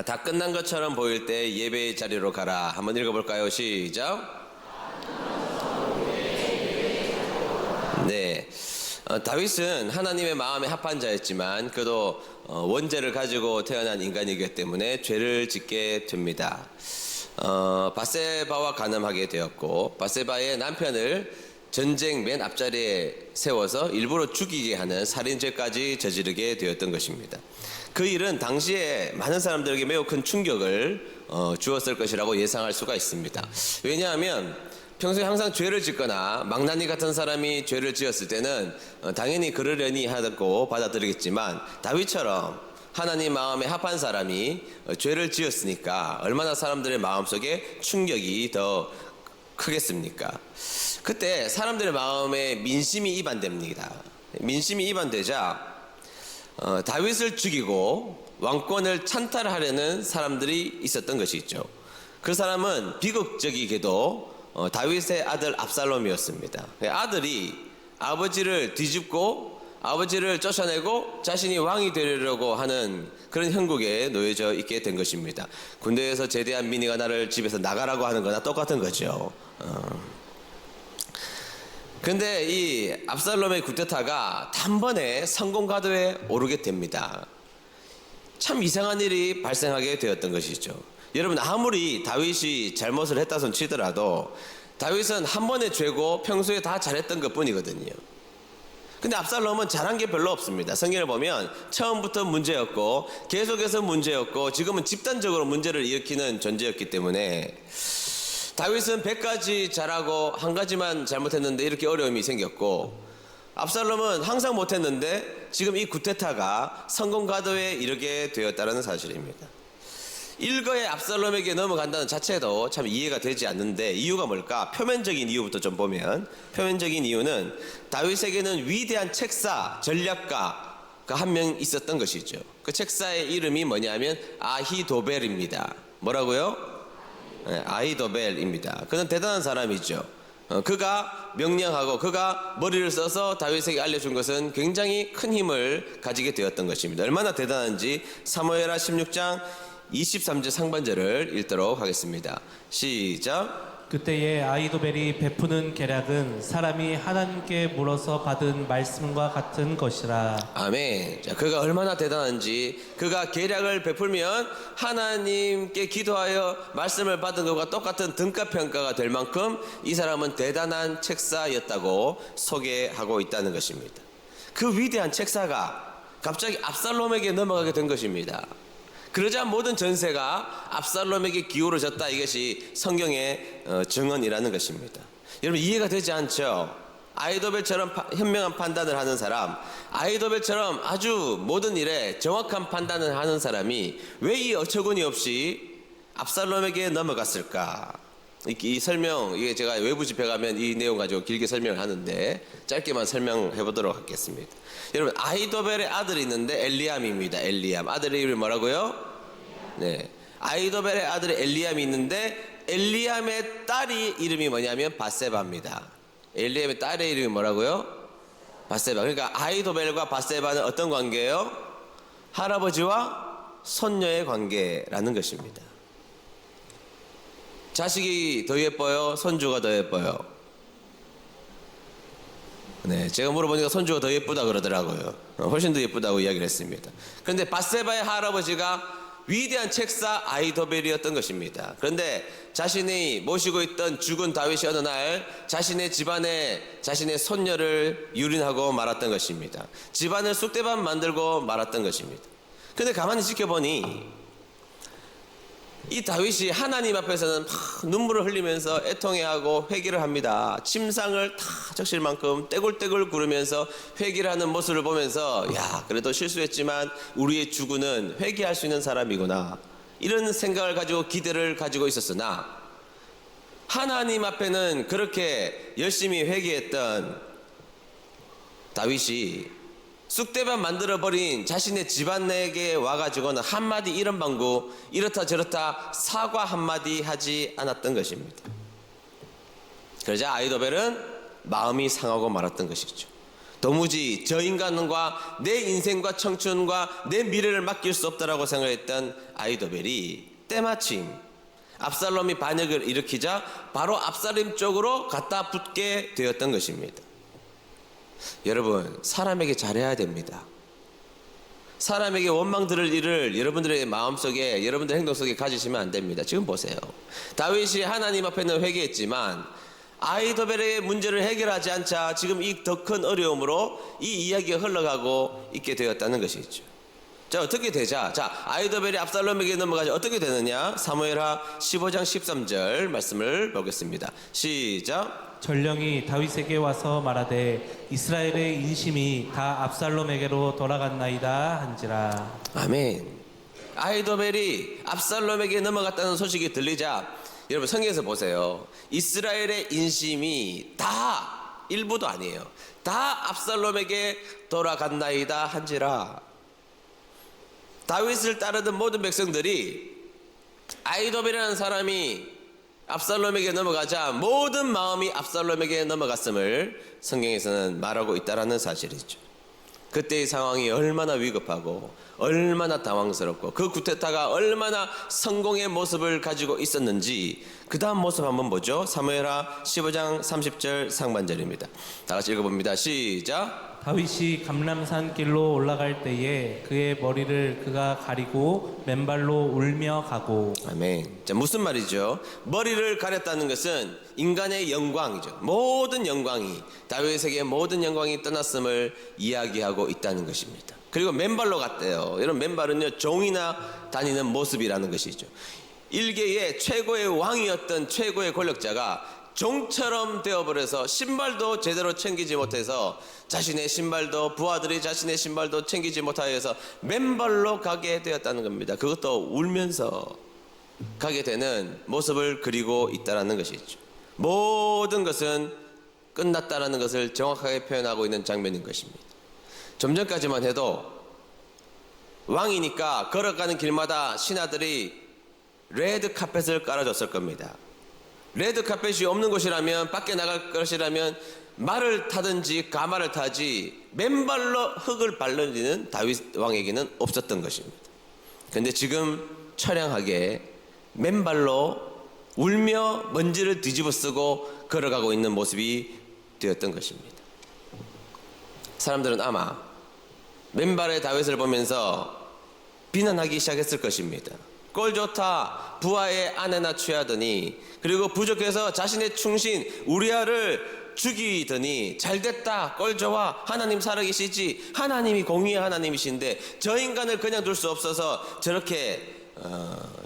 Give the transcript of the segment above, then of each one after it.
다 끝난 것처럼 보일 때 예배의 자리로 가라. 한번 읽어볼까요? 시작. 네. 다윗은 하나님의 마음에 합한 자였지만 그도 원죄를 가지고 태어난 인간이기 때문에 죄를 짓게 됩니다. 밧세바와 간음하게 되었고, 밧세바의 남편을 전쟁 맨 앞자리에 세워서 일부러 죽이게 하는 살인죄까지 저지르게 되었던 것입니다. 그 일은 당시에 많은 사람들에게 매우 큰 충격을 주었을 것이라고 예상할 수가 있습니다. 왜냐하면 평소에 항상 죄를 짓거나 망나니 같은 사람이 죄를 지었을 때는 당연히 그러려니 하고 받아들이겠지만, 다윗처럼 하나님 마음에 합한 사람이 죄를 지었으니까 얼마나 사람들의 마음속에 충격이 더 크겠습니까? 그때 사람들의 마음에 민심이 이반됩니다. 민심이 이반되자 다윗을 죽이고 왕권을 찬탈하려는 사람들이 있었던 것이 있죠. 그 사람은 비극적이게도 다윗의 아들 압살롬이었습니다. 아들이 아버지를 뒤집고 아버지를 쫓아내고 자신이 왕이 되려고 하는 그런 형국에 놓여져 있게 된 것입니다. 군대에서 제대한 민의가 나를 집에서 나가라고 하는 거나 똑같은 거죠. 근데 이 압살롬의 쿠데타가 단번에 성공가도에 오르게 됩니다. 참 이상한 일이 발생하게 되었던 것이죠. 여러분, 아무리 다윗이 잘못을 했다 손 치더라도 다윗은 한 번의 죄고 평소에 다 잘했던 것 뿐이거든요. 근데 압살롬은 잘한 게 별로 없습니다. 성경을 보면 처음부터 문제였고 계속해서 문제였고 지금은 집단적으로 문제를 일으키는 존재였기 때문에 다윗은 100가지 잘하고 한 가지만 잘못했는데 이렇게 어려움이 생겼고, 압살롬은 항상 못했는데 지금 이 쿠데타가 성공가도에 이르게 되었다는 사실입니다. 일거에 압살롬에게 넘어간다는 자체도 참 이해가 되지 않는데, 이유가 뭘까? 표면적인 이유부터 좀 보면, 표면적인 이유는 다윗에게는 위대한 책사, 전략가가 한 명 있었던 것이죠. 그 책사의 이름이 뭐냐면 아히도벨입니다. 뭐라고요? 네, 아히도벨입니다. 그는 대단한 사람이죠. 그가 명령하고 그가 머리를 써서 다윗에게 알려준 것은 굉장히 큰 힘을 가지게 되었던 것입니다. 얼마나 대단한지 사무엘하 16장 23절 상반절을 읽도록 하겠습니다. 시작. 그때에 아히도벨이 베푸는 계략은 사람이 하나님께 물어서 받은 말씀과 같은 것이라. 아멘. 자, 그가 얼마나 대단한지, 그가 계략을 베풀면 하나님께 기도하여 말씀을 받은 것과 똑같은 등가평가가 될 만큼 이 사람은 대단한 책사였다고 소개하고 있다는 것입니다. 그 위대한 책사가 갑자기 압살롬에게 넘어가게 된 것입니다. 그러자 모든 전세가 압살롬에게 기울어졌다, 이것이 성경의 증언이라는 것입니다. 여러분, 이해가 되지 않죠? 아히도벨처럼 현명한 판단을 하는 사람, 아히도벨처럼 아주 모든 일에 정확한 판단을 하는 사람이 왜 이 어처구니 없이 압살롬에게 넘어갔을까? 이 설명, 이게 제가 외부 집회 가면 이 내용 가지고 길게 설명을 하는데 짧게만 설명해 보도록 하겠습니다. 여러분, 아히도벨의 아들이 있는데 엘리암입니다. 엘리암. 아들의 이름이 뭐라고요? 네. 아히도벨의 아들이 엘리암이 있는데 엘리암의 딸이 이름이 뭐냐면 밧세바입니다. 엘리암의 딸의 이름이 뭐라고요? 밧세바. 그러니까 아히도벨과 밧세바는 어떤 관계예요? 할아버지와 손녀의 관계라는 것입니다. 자식이 더 예뻐요? 손주가 더 예뻐요? 네, 제가 물어보니까 손주가 더 예쁘다 그러더라고요. 훨씬 더 예쁘다고 이야기를 했습니다. 그런데 밧세바의 할아버지가 위대한 책사 아히도벨이었던 것입니다. 그런데 자신이 모시고 있던 죽은 다윗이 어느 날 자신의 집안에 자신의 손녀를 유린하고 말았던 것입니다. 집안을 쑥대밭 만들고 말았던 것입니다. 그런데 가만히 지켜보니 이 다윗이 하나님 앞에서는 막 눈물을 흘리면서 애통해하고 회개를 합니다. 침상을 다 적실 만큼 떼굴떼굴 구르면서 회개를 하는 모습을 보면서, 야, 그래도 실수했지만 우리의 주군은 회개할 수 있는 사람이구나, 이런 생각을 가지고 기대를 가지고 있었으나, 하나님 앞에는 그렇게 열심히 회개했던 다윗이 쑥대밭 만들어버린 자신의 집안에게 와가지고는 한마디 이런 방구, 이렇다 저렇다 사과 한마디 하지 않았던 것입니다. 그러자 아히도벨은 마음이 상하고 말았던 것이죠. 도무지 저 인간과 내 인생과 청춘과 내 미래를 맡길 수 없다라고 생각했던 아히도벨이 때마침 압살롬이 반역을 일으키자 바로 압살롬 쪽으로 갖다 붙게 되었던 것입니다. 여러분, 사람에게 잘해야 됩니다. 사람에게 원망 들을 일을 여러분들의 마음속에, 여러분들의 행동 속에 가지시면 안 됩니다. 지금 보세요. 다윗이 하나님 앞에는 회개했지만 아히도벨의 문제를 해결하지 않자 지금 이 더 큰 어려움으로 이 이야기가 흘러가고 있게 되었다는 것이죠. 자, 어떻게 되자? 자, 아히도벨이 압살롬에게 넘어가자 어떻게 되느냐? 사무엘하 15장 13절 말씀을 보겠습니다. 시작. 전령이 다윗에게 와서 말하되 이스라엘의 인심이 다 압살롬에게로 돌아갔나이다 한지라. 아멘. 아히도벨이 압살롬에게 넘어갔다는 소식이 들리자 여러분 성경에서 보세요. 이스라엘의 인심이 다, 일부도 아니에요, 다 압살롬에게 돌아갔나이다 한지라. 다윗을 따르던 모든 백성들이 아히도벨이라는 사람이 압살롬에게 넘어가자 모든 마음이 압살롬에게 넘어갔음을 성경에서는 말하고 있다라는 사실이죠. 그때의 상황이 얼마나 위급하고 얼마나 당황스럽고 그 쿠데타가 얼마나 성공의 모습을 가지고 있었는지 그 다음 모습 한번 보죠. 사무엘하 15장 30절 상반절입니다. 다 같이 읽어봅니다. 시작. 다윗이 감람산 길로 올라갈 때에 그의 머리를 그가 가리고 맨발로 울며 가고. 아멘. 자, 무슨 말이죠? 머리를 가렸다는 것은 인간의 영광이죠. 모든 영광이, 다윗에게 모든 영광이 떠났음을 이야기하고 있다는 것입니다. 그리고 맨발로 갔대요. 이런 맨발은요, 종이나 다니는 모습이라는 것이죠. 일개의 최고의 왕이었던 최고의 권력자가 종처럼 되어버려서 신발도 제대로 챙기지 못해서 자신의 신발도, 부하들이 자신의 신발도 챙기지 못하여서 맨발로 가게 되었다는 겁니다. 그것도 울면서 가게 되는 모습을 그리고 있다는 것이죠. 모든 것은 끝났다는 것을 정확하게 표현하고 있는 장면인 것입니다. 좀 전까지만 해도 왕이니까 걸어가는 길마다 신하들이 레드 카펫을 깔아줬을 겁니다. 레드 카펫이 없는 곳이라면, 밖에 나갈 것이라면 말을 타든지 가마를 타지 맨발로 흙을 밟는 일은 다윗 왕에게는 없었던 것입니다. 그런데 지금 처량하게 맨발로 울며 먼지를 뒤집어 쓰고 걸어가고 있는 모습이 되었던 것입니다. 사람들은 아마 맨발의 다윗을 보면서 비난하기 시작했을 것입니다. 꼴 좋다, 부하의 아내나 취하더니, 그리고 부족해서 자신의 충신 우리아를 죽이더니 잘됐다, 꼴 좋아, 하나님 살아계시지, 하나님이 공의의 하나님이신데 저 인간을 그냥 둘 수 없어서 저렇게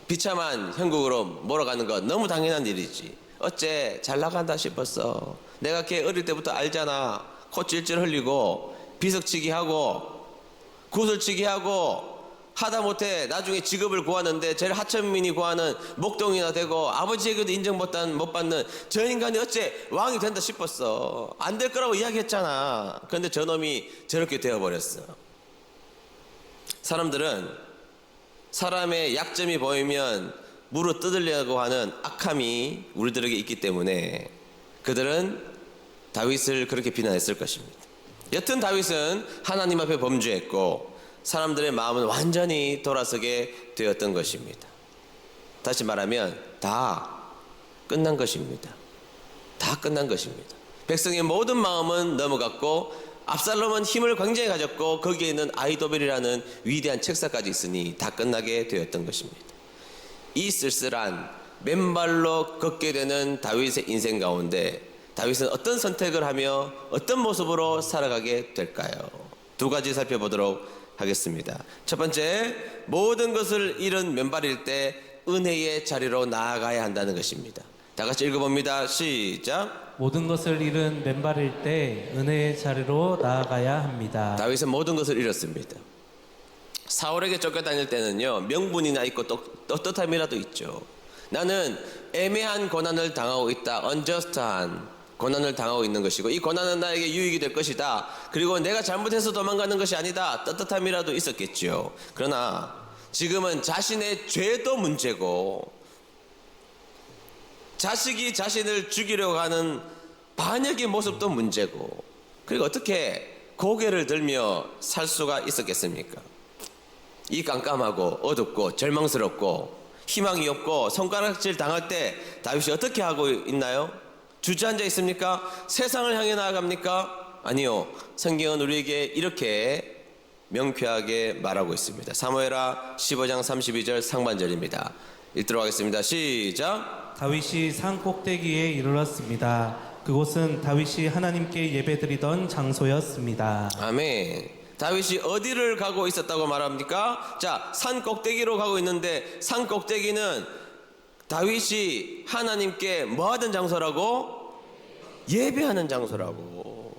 비참한 형국으로 몰아가는 건 너무 당연한 일이지, 어째 잘 나간다 싶었어. 내가 걔 어릴 때부터 알잖아. 코 찔찔 흘리고 비석치기 하고 구슬치기 하고 하다못해 나중에 직업을 구하는데 제일 하천민이 구하는 목동이나 되고 아버지에게도 인정 못 받는 저 인간이 어째 왕이 된다 싶었어. 안 될 거라고 이야기했잖아. 그런데 저놈이 저렇게 되어버렸어. 사람들은 사람의 약점이 보이면 물어 뜯으려고 하는 악함이 우리들에게 있기 때문에 그들은 다윗을 그렇게 비난했을 것입니다. 여튼 다윗은 하나님 앞에 범죄했고 사람들의 마음은 완전히 돌아서게 되었던 것입니다. 다시 말하면 다 끝난 것입니다. 다 끝난 것입니다. 백성의 모든 마음은 넘어갔고 압살롬은 힘을 굉장히 가졌고 거기에 있는 아히도벨이라는 위대한 책사까지 있으니 다 끝나게 되었던 것입니다. 이 쓸쓸한 맨발로 걷게 되는 다윗의 인생 가운데 다윗은 어떤 선택을 하며 어떤 모습으로 살아가게 될까요? 두 가지 살펴보도록 하겠습니다. 첫 번째, 모든 것을 잃은 맨발일 때 은혜의 자리로 나아가야 한다는 것입니다. 다 같이 읽어봅니다. 시작. 모든 것을 잃은 맨발일 때 은혜의 자리로 나아가야 합니다. 다윗은 모든 것을 잃었습니다. 사울에게 쫓겨다닐 때는요, 명분이나 있고 떳떳함이라도 있죠. 나는 애매한 고난을 당하고 있다. unjust한 고난을 당하고 있는 것이고 이 고난은 나에게 유익이 될 것이다. 그리고 내가 잘못해서 도망가는 것이 아니다. 떳떳함이라도 있었겠지요. 그러나 지금은 자신의 죄도 문제고 자식이 자신을 죽이려고 하는 반역의 모습도 문제고, 그리고 어떻게 고개를 들며 살 수가 있었겠습니까? 이 깜깜하고 어둡고 절망스럽고 희망이 없고 손가락질 당할 때 다윗이 어떻게 하고 있나요? 주저앉아 있습니까? 세상을 향해 나아갑니까? 아니요. 성경은 우리에게 이렇게 명쾌하게 말하고 있습니다. 사무엘하 15장 32절 상반절입니다. 읽도록 하겠습니다. 시작. 다윗이 산 꼭대기에 이르렀습니다. 그곳은 다윗이 하나님께 예배드리던 장소였습니다. 아멘. 다윗이 어디를 가고 있었다고 말합니까? 자, 산 꼭대기로 가고 있는데 산 꼭대기는 다윗이 하나님께 뭐 하던 장소라고? 예배하는 장소라고.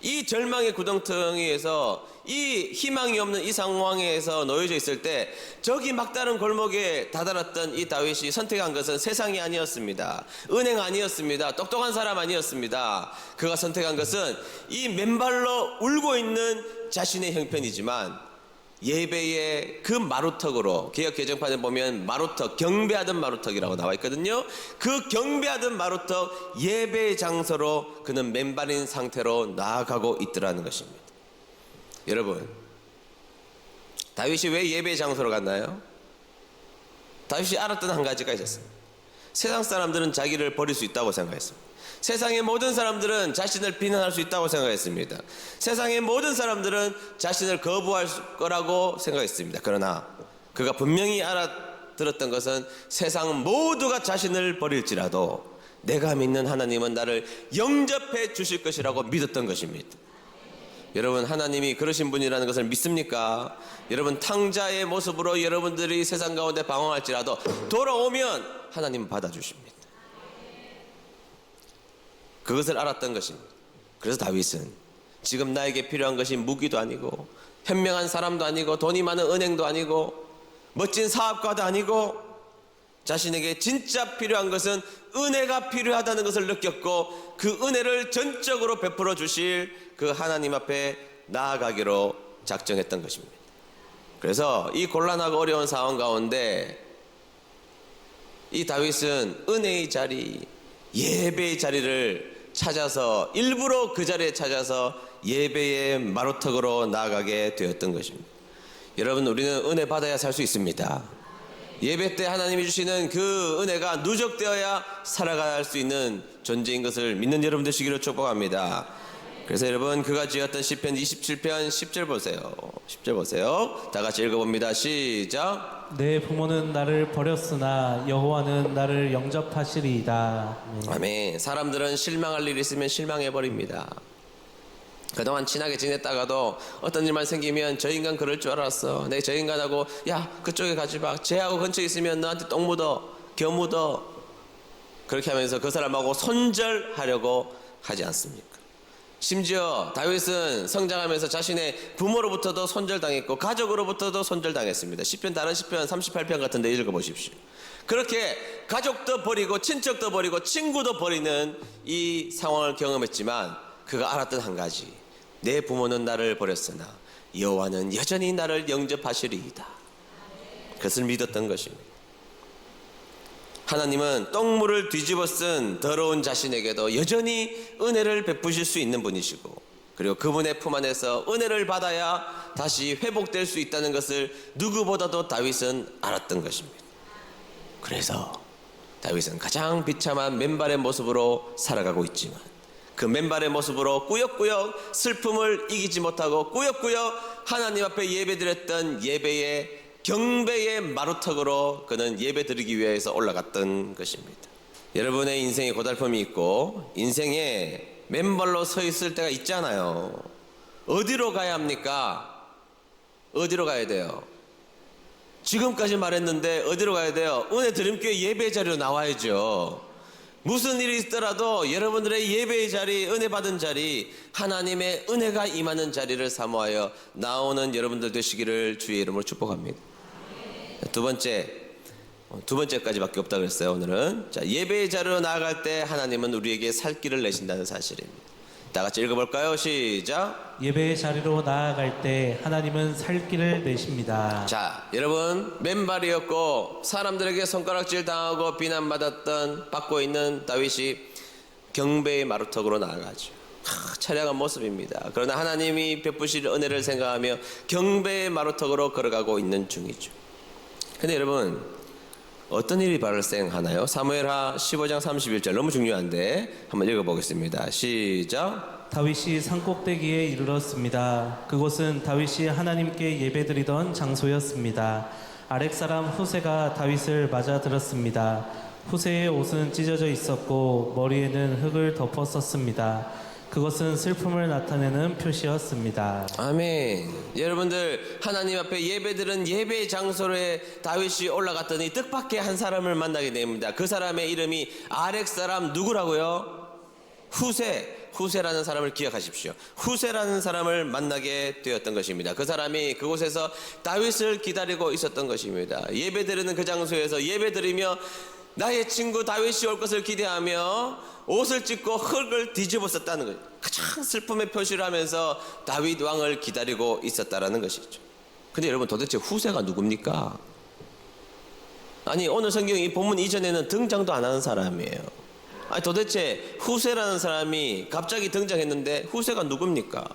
이 절망의 구덩텅이에서 이 희망이 없는 이 상황에서 놓여져 있을 때 저기 막다른 골목에 다다랐던 이 다윗이 선택한 것은 세상이 아니었습니다. 은행 아니었습니다. 똑똑한 사람 아니었습니다. 그가 선택한 것은 이 맨발로 울고 있는 자신의 형편이지만 예배의 그 마루턱으로, 개역 개정판에 보면 마루턱, 경배하던 마루턱이라고 나와 있거든요. 그 경배하던 마루턱 예배의 장소로 그는 맨발인 상태로 나아가고 있더라는 것입니다. 여러분, 다윗이 왜 예배의 장소로 갔나요? 다윗이 알았던 한 가지가 있었습니다. 세상 사람들은 자기를 버릴 수 있다고 생각했습니다. 세상의 모든 사람들은 자신을 비난할 수 있다고 생각했습니다. 세상의 모든 사람들은 자신을 거부할 거라고 생각했습니다. 그러나 그가 분명히 알아들었던 것은 세상 모두가 자신을 버릴지라도 내가 믿는 하나님은 나를 영접해 주실 것이라고 믿었던 것입니다. 여러분, 하나님이 그러신 분이라는 것을 믿습니까? 여러분, 탕자의 모습으로 여러분들이 세상 가운데 방황할지라도 돌아오면 하나님은 받아주십니다. 그것을 알았던 것입니다. 그래서 다윗은 지금 나에게 필요한 것이 무기도 아니고 현명한 사람도 아니고 돈이 많은 은행도 아니고 멋진 사업가도 아니고 자신에게 진짜 필요한 것은 은혜가 필요하다는 것을 느꼈고 그 은혜를 전적으로 베풀어 주실 그 하나님 앞에 나아가기로 작정했던 것입니다. 그래서 이 곤란하고 어려운 상황 가운데 이 다윗은 은혜의 자리, 예배의 자리를 찾아서 일부러 그 자리에 찾아서 예배의 마루턱으로 나아가게 되었던 것입니다. 여러분, 우리는 은혜 받아야 살 수 있습니다. 예배 때 하나님이 주시는 그 은혜가 누적되어야 살아갈 수 있는 존재인 것을 믿는 여러분 되시기를 축복합니다. 그래서 여러분, 그가 지었던 시편 27편 10절 보세요. 10절 보세요. 다 같이 읽어봅니다. 시작. 내 부모는 나를 버렸으나 여호와는 나를 영접하시리이다. 아멘. 사람들은 실망할 일이 있으면 실망해버립니다. 그동안 친하게 지냈다가도 어떤 일만 생기면 저 인간 그럴 줄 알았어. 내가 저 인간하고 야 그쪽에 가지 마. 쟤하고 근처에 있으면 너한테 똥 묻어, 겨 묻어. 그렇게 하면서 그 사람하고 손절하려고 하지 않습니까? 심지어 다윗은 성장하면서 자신의 부모로부터도 손절당했고 가족으로부터도 손절당했습니다. 시편, 다른 시편 38편 같은 데 읽어보십시오. 그렇게 가족도 버리고 친척도 버리고 친구도 버리는 이 상황을 경험했지만 그가 알았던 한 가지, 내 부모는 나를 버렸으나 여호와는 여전히 나를 영접하시리이다. 그것을 믿었던 것입니다. 하나님은 똥물을 뒤집어 쓴 더러운 자신에게도 여전히 은혜를 베푸실 수 있는 분이시고, 그리고 그분의 품 안에서 은혜를 받아야 다시 회복될 수 있다는 것을 누구보다도 다윗은 알았던 것입니다. 그래서 다윗은 가장 비참한 맨발의 모습으로 살아가고 있지만 그 맨발의 모습으로 꾸역꾸역 슬픔을 이기지 못하고 꾸역꾸역 하나님 앞에 예배드렸던 예배의 경배의 마루턱으로 그는 예배드리기 위해서 올라갔던 것입니다. 여러분의 인생에 고달픔이 있고 인생에 맨발로 서 있을 때가 있잖아요. 어디로 가야 합니까? 어디로 가야 돼요? 지금까지 말했는데 어디로 가야 돼요? 은혜 드림교회 예배 자리로 나와야죠. 무슨 일이 있더라도 여러분들의 예배의 자리, 은혜 받은 자리, 하나님의 은혜가 임하는 자리를 사모하여 나오는 여러분들 되시기를 주의 이름으로 축복합니다. 두 번째까지밖에 없다 그랬어요. 오늘은 자, 예배의 자리로 나아갈 때 하나님은 우리에게 살 길을 내신다는 사실입니다. 다 같이 읽어볼까요? 시작. 예배의 자리로 나아갈 때 하나님은 살 길을 내십니다. 자, 여러분, 맨발이었고 사람들에게 손가락질 당하고 비난받고 있는 다윗이 경배의 마루턱으로 나아가죠. 처량한 모습입니다. 그러나 하나님이 베푸실 은혜를 생각하며 경배의 마루턱으로 걸어가고 있는 중이죠. 근데 여러분, 어떤 일이 발생하나요? 사무엘하 15장 31절, 너무 중요한데 한번 읽어보겠습니다. 시작. 다윗이 산꼭대기에 이르렀습니다. 그곳은 다윗이 하나님께 예배드리던 장소였습니다. 아렉 사람 후세가 다윗을 맞아들었습니다. 후세의 옷은 찢어져 있었고 머리에는 흙을 덮었었습니다. 그것은 슬픔을 나타내는 표시였습니다. 아멘. 여러분들, 하나님 앞에 예배드린 예배 장소에 다윗이 올라갔더니 뜻밖의 한 사람을 만나게 됩니다. 그 사람의 이름이 아렉 사람 누구라고요? 후세라는 사람을 기억하십시오. 후세라는 사람을 만나게 되었던 것입니다. 그 사람이 그곳에서 다윗을 기다리고 있었던 것입니다. 예배드리는 그 장소에서 예배드리며 나의 친구 다윗이 올 것을 기대하며 옷을 찢고 흙을 뒤집어 썼다는 거예요. 가장 슬픔의 표시를 하면서 다윗 왕을 기다리고 있었다라는 것이죠. 근데 여러분, 도대체 후세가 누굽니까? 아니, 오늘 성경 이 본문 이전에는 등장도 안 하는 사람이에요. 아니, 도대체 후세라는 사람이 갑자기 등장했는데 후세가 누굽니까?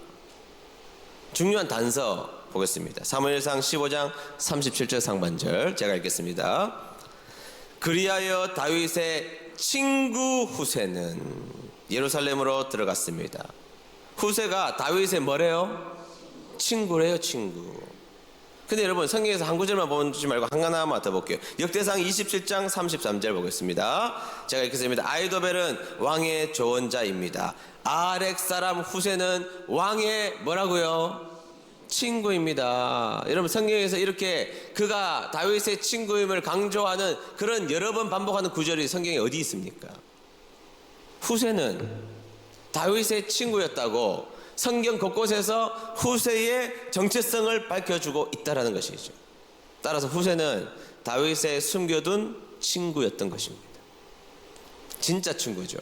중요한 단서 보겠습니다. 사무엘상 15장 37절 상반절 제가 읽겠습니다. 그리하여 다윗의 친구 후세는 예루살렘으로 들어갔습니다. 후세가 다윗의 뭐래요? 친구래요, 친구. 근데 여러분, 성경에서 한 구절만 보지 말고 하나만 더 볼게요. 역대상 27장 33절 보겠습니다. 제가 읽겠습니다. 아이도벨은 왕의 조언자입니다. 아렉 사람 후세는 왕의 뭐라고요? 친구입니다. 여러분, 성경에서 이렇게 그가 다윗의 친구임을 강조하는 그런 여러 번 반복하는 구절이 성경에 어디 있습니까? 후세는 다윗의 친구였다고 성경 곳곳에서 후세의 정체성을 밝혀주고 있다는 것이죠. 따라서 후세는 다윗의 숨겨둔 친구였던 것입니다. 진짜 친구죠.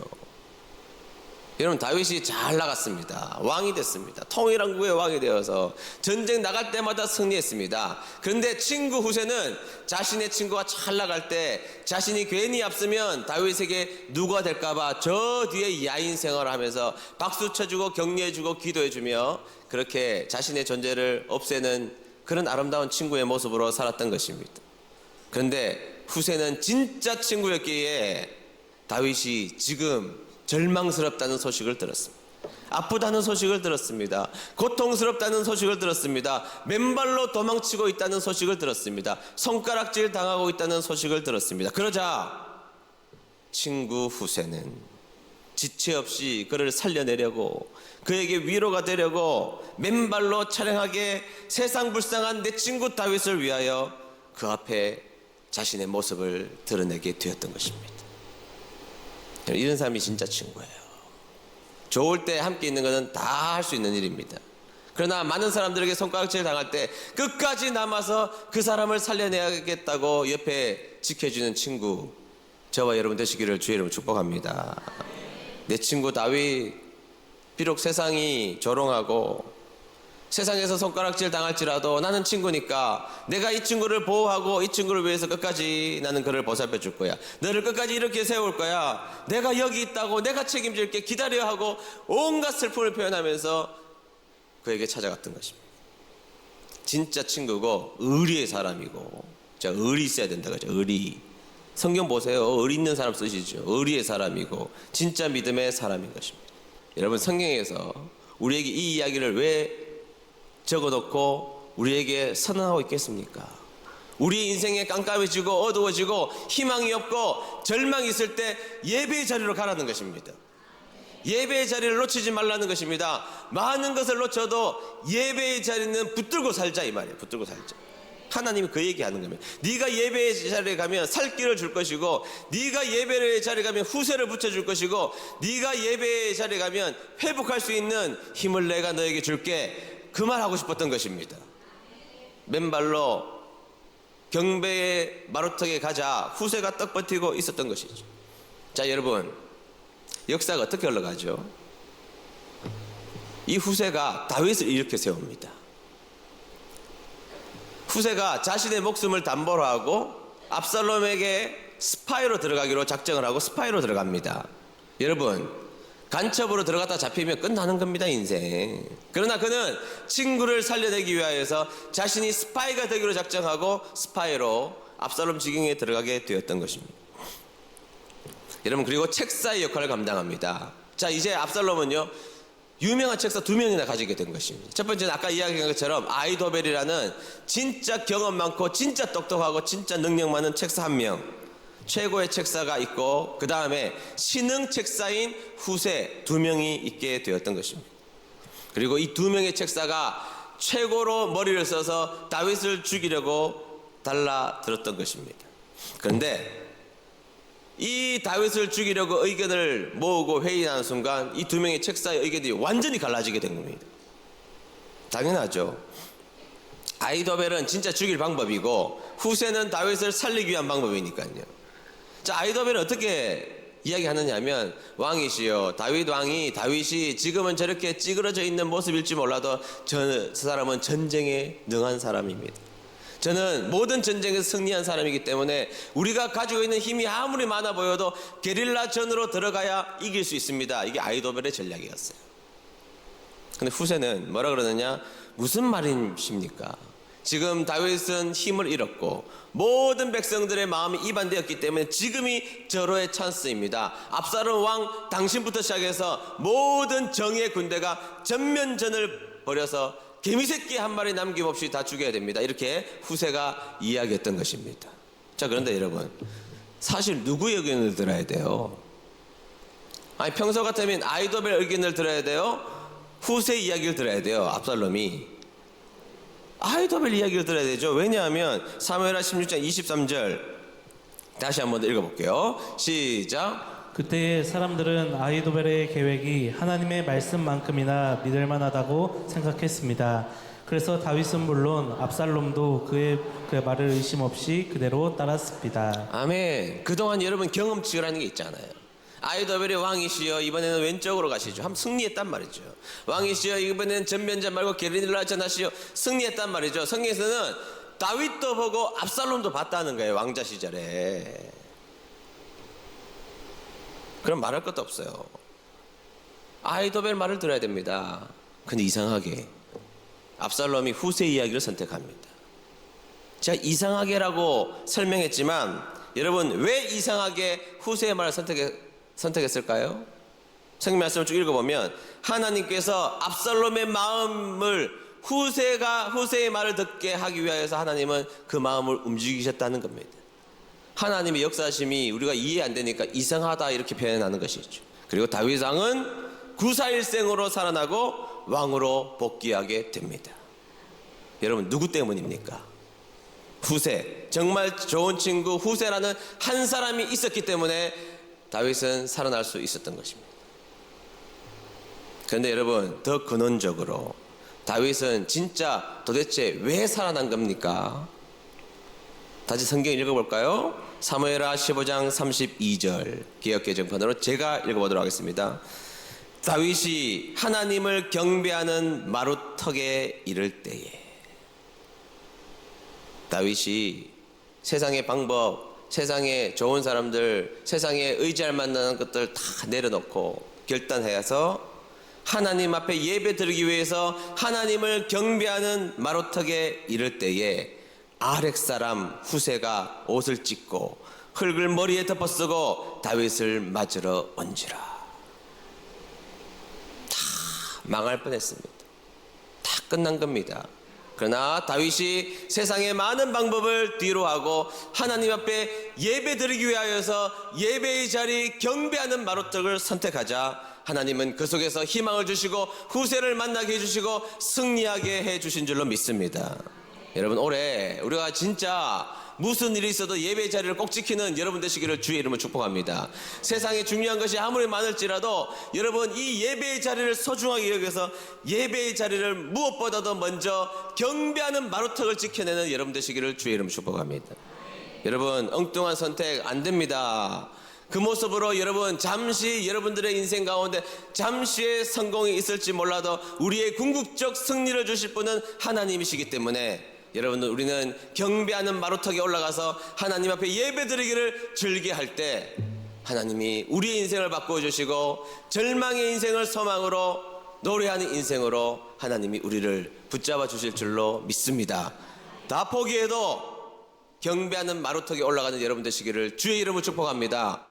여러분, 다윗이 잘 나갔습니다. 왕이 됐습니다. 통일왕국의 왕이 되어서 전쟁 나갈 때마다 승리했습니다. 그런데 친구 후세는 자신의 친구가 잘 나갈 때 자신이 괜히 앞서면 다윗에게 누가 될까봐 저 뒤에 야인 생활을 하면서 박수 쳐주고 격려해주고 기도해주며 그렇게 자신의 존재를 없애는 그런 아름다운 친구의 모습으로 살았던 것입니다. 그런데 후세는 진짜 친구였기에 다윗이 지금 절망스럽다는 소식을 들었습니다. 아프다는 소식을 들었습니다. 고통스럽다는 소식을 들었습니다. 맨발로 도망치고 있다는 소식을 들었습니다. 손가락질 당하고 있다는 소식을 들었습니다. 그러자 친구 후세는 지체 없이 그를 살려내려고, 그에게 위로가 되려고 맨발로 차량하게 세상 불쌍한 내 친구 다윗을 위하여 그 앞에 자신의 모습을 드러내게 되었던 것입니다. 이런 사람이 진짜 친구예요. 좋을 때 함께 있는 것은 다 할 수 있는 일입니다. 그러나 많은 사람들에게 손가락질 당할 때 끝까지 남아서 그 사람을 살려내야겠다고 옆에 지켜주는 친구, 저와 여러분 되시기를 주의 이름으로 축복합니다. 내 친구 다윗, 비록 세상이 조롱하고 세상에서 손가락질 당할지라도 나는 친구니까 내가 이 친구를 보호하고 이 친구를 위해서 끝까지 나는 그를 보살펴 줄 거야. 너를 끝까지 이렇게 세울 거야. 내가 여기 있다고, 내가 책임질게, 기다려 하고 온갖 슬픔을 표현하면서 그에게 찾아갔던 것입니다. 진짜 친구고 의리의 사람이고, 자, 의리 있어야 된다 그죠? 의리. 성경 보세요. 의리 있는 사람 쓰시죠. 의리의 사람이고 진짜 믿음의 사람인 것입니다. 여러분, 성경에서 우리에게 이 이야기를 왜 적어놓고 우리에게 선언하고 있겠습니까? 우리 인생에 깜깜해지고 어두워지고 희망이 없고 절망이 있을 때 예배의 자리로 가라는 것입니다. 예배의 자리를 놓치지 말라는 것입니다. 많은 것을 놓쳐도 예배의 자리는 붙들고 살자 이 말이에요. 붙들고 살자. 하나님이 그 얘기하는 겁니다. 네가 예배의 자리에 가면 살 길을 줄 것이고, 네가 예배의 자리에 가면 후세를 붙여줄 것이고, 네가 예배의 자리에 가면 회복할 수 있는 힘을 내가 너에게 줄게. 그 말 하고 싶었던 것입니다. 맨발로 경배의 마루턱에 가자 후세가 떡 버티고 있었던 것이죠. 자, 여러분, 역사가 어떻게 흘러가죠? 이 후세가 다윗을 이렇게 세웁니다. 후세가 자신의 목숨을 담보로 하고 압살롬에게 스파이로 들어가기로 작정을 하고 스파이로 들어갑니다. 여러분, 간첩으로 들어갔다 잡히면 끝나는 겁니다, 인생. 그러나 그는 친구를 살려내기 위하여서 자신이 스파이가 되기로 작정하고 스파이로 압살롬 지경에 들어가게 되었던 것입니다. 여러분, 그리고 책사의 역할을 감당합니다. 자, 이제 압살롬은요, 유명한 책사 2명이나 가지게 된 것입니다. 첫 번째는 아까 이야기한 것처럼 아이도벨이라는 진짜 경험 많고 진짜 똑똑하고 진짜 능력 많은 책사 1명, 최고의 책사가 있고, 그 다음에 신흥 책사인 후세 2명이 있게 되었던 것입니다. 그리고 이 2명의 책사가 최고로 머리를 써서 다윗을 죽이려고 달라들었던 것입니다. 그런데 이 다윗을 죽이려고 의견을 모으고 회의하는 순간 이 2명의 책사의 의견이 완전히 갈라지게 된 겁니다. 당연하죠. 아이도벨은 진짜 죽일 방법이고 후세는 다윗을 살리기 위한 방법이니까요. 자, 아이도벨은 어떻게 이야기하느냐면, 왕이시여, 다윗이 지금은 저렇게 찌그러져 있는 모습일지 몰라도 저 사람은 전쟁에 능한 사람입니다. 저는 모든 전쟁에서 승리한 사람이기 때문에 우리가 가지고 있는 힘이 아무리 많아 보여도 게릴라 전으로 들어가야 이길 수 있습니다. 이게 아이도벨의 전략이었어요. 근데 후세는 뭐라 그러느냐? 무슨 말이십니까? 지금 다윗은 힘을 잃었고 모든 백성들의 마음이 이반되었기 때문에 지금이 절호의 찬스입니다. 압살롬 왕 당신부터 시작해서 모든 정의의 군대가 전면전을 벌여서 개미새끼 한 마리 남김없이 다 죽여야 됩니다. 이렇게 후세가 이야기했던 것입니다. 자, 그런데 여러분, 사실 누구의 의견을 들어야 돼요? 아니, 평소 같으면 아이도벨 의견을 들어야 돼요? 후세 이야기를 들어야 돼요? 압살롬이 아이도벨 이야기를 들어야 되죠. 왜냐하면 사무엘하 16장 23절 다시 한번 읽어볼게요. 시작. 그때 사람들은 아히도벨의 계획이 하나님의 말씀만큼이나 믿을만하다고 생각했습니다. 그래서 다윗은 물론 압살롬도 그의 말을 의심 없이 그대로 따랐습니다. 아멘. 그동안 여러분 경험치라는 게 있잖아요. 아히도벨이 왕이시여 이번에는 왼쪽으로 가시죠. 한번 승리했단 말이죠. 왕이시여 이번에는 전면전 말고 게릴라 전하시오. 승리했단 말이죠. 성경에서는 다윗도 보고 압살롬도 봤다는 거예요. 왕자 시절에. 그럼 말할 것도 없어요. 아히도벨 말을 들어야 됩니다. 근데 이상하게 압살롬이 후세 이야기를 선택합니다. 제가 이상하게라고 설명했지만 여러분, 왜 이상하게 후세의 말을 선택했을까요? 성경 말씀을 쭉 읽어보면 하나님께서 압살롬의 마음을 후세의 말을 듣게 하기 위하여서 하나님은 그 마음을 움직이셨다는 겁니다. 하나님의 역사심이 우리가 이해 안 되니까 이상하다 이렇게 표현하는 것이죠. 그리고 다윗 왕은 구사일생으로 살아나고 왕으로 복귀하게 됩니다. 여러분, 누구 때문입니까? 후세, 정말 좋은 친구 후세라는 한 사람이 있었기 때문에 다윗은 살아날 수 있었던 것입니다. 그런데 여러분, 더 근원적으로 다윗은 진짜 도대체 왜 살아난 겁니까? 다시 성경 읽어볼까요? 사무엘하 15장 32절 개역개정판으로 제가 읽어보도록 하겠습니다. 다윗이 하나님을 경배하는 마루턱에 이를 때에, 다윗이 세상의 방법, 세상의 좋은 사람들, 세상에 의지할 만한 것들 다 내려놓고 결단해서 하나님 앞에 예배 드리기 위해서 하나님을 경배하는 마루턱에 이를 때에 아렉 사람 후세가 옷을 찢고 흙을 머리에 덮어쓰고 다윗을 맞으러 온지라. 다 망할 뻔했습니다. 다 끝난 겁니다. 그러나 다윗이 세상의 많은 방법을 뒤로하고 하나님 앞에 예배 드리기 위하여서 예배의 자리 경배하는 마루턱을 선택하자 하나님은 그 속에서 희망을 주시고 후세를 만나게 해주시고 승리하게 해주신 줄로 믿습니다. 여러분, 올해 우리가 진짜 무슨 일이 있어도 예배의 자리를 꼭 지키는 여러분 되시기를 주의 이름으로 축복합니다. 세상에 중요한 것이 아무리 많을지라도 여러분, 이 예배의 자리를 소중하게 여겨서 예배의 자리를 무엇보다도 먼저 경배하는 마루턱을 지켜내는 여러분 되시기를 주의 이름으로 축복합니다. 여러분, 엉뚱한 선택 안 됩니다. 그 모습으로 여러분, 잠시 여러분들의 인생 가운데 잠시의 성공이 있을지 몰라도 우리의 궁극적 승리를 주실 분은 하나님이시기 때문에 여러분, 우리는 경배하는 마루턱에 올라가서 하나님 앞에 예배 드리기를 즐겨 할 때 하나님이 우리의 인생을 바꿔주시고 절망의 인생을 소망으로 노래하는 인생으로 하나님이 우리를 붙잡아 주실 줄로 믿습니다. 다 포기해도 경배하는 마루턱에 올라가는 여러분 되시기를 주의 이름으로 축복합니다.